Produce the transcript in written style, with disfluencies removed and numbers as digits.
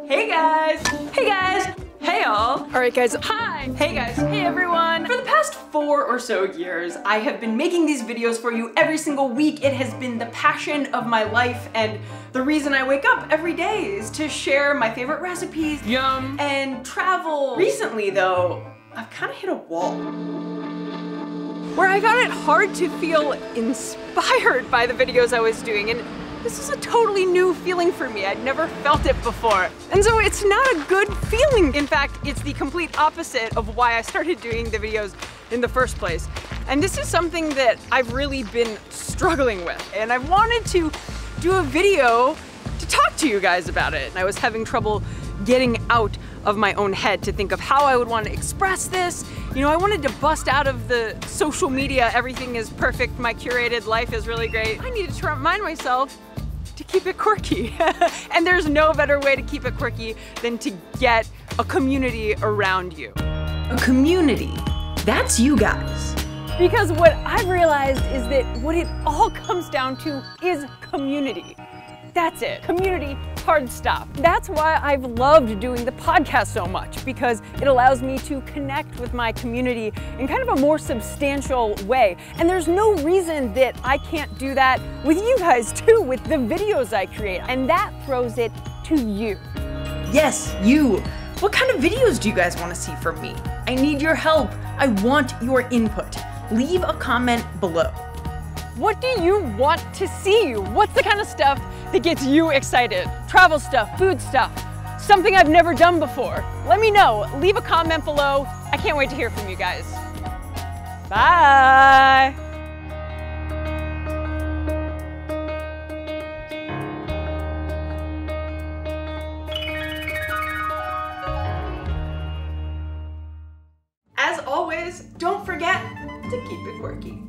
Hey guys! Hey guys! Hey all! Alright guys, hi! Hey guys, hey everyone! For the past 4 or so years, I have been making these videos for you every single week. It has been the passion of my life and the reason I wake up every day is to share my favorite recipes, yum, and travel. Recently though, I've kind of hit a wall where I found it hard to feel inspired by the videos I was doing, and this is a totally new feeling for me. I'd never felt it before. And so it's not a good feeling. In fact, it's the complete opposite of why I started doing the videos in the first place. And this is something that I've really been struggling with. And I wanted to do a video to talk to you guys about it. I was having trouble getting out of my own head to think of how I would want to express this. You know, I wanted to bust out of the social media, everything is perfect, my curated life is really great. I needed to remind myself to keep it quirky. And there's no better way to keep it quirky than to get a community around you. A community, that's you guys. Because what I've realized is that what it all comes down to is community. That's it, community, hard stop. That's why I've loved doing the podcast so much, because it allows me to connect with my community in kind of a more substantial way. And there's no reason that I can't do that with you guys too, with the videos I create. And that throws it to you. Yes, you. What kind of videos do you guys want to see from me? I need your help. I want your input. Leave a comment below. What do you want to see? What's the kind of stuff that gets you excited? Travel stuff, food stuff, something I've never done before. Let me know. Leave a comment below. I can't wait to hear from you guys. Bye. As always, don't forget to keep it quirky.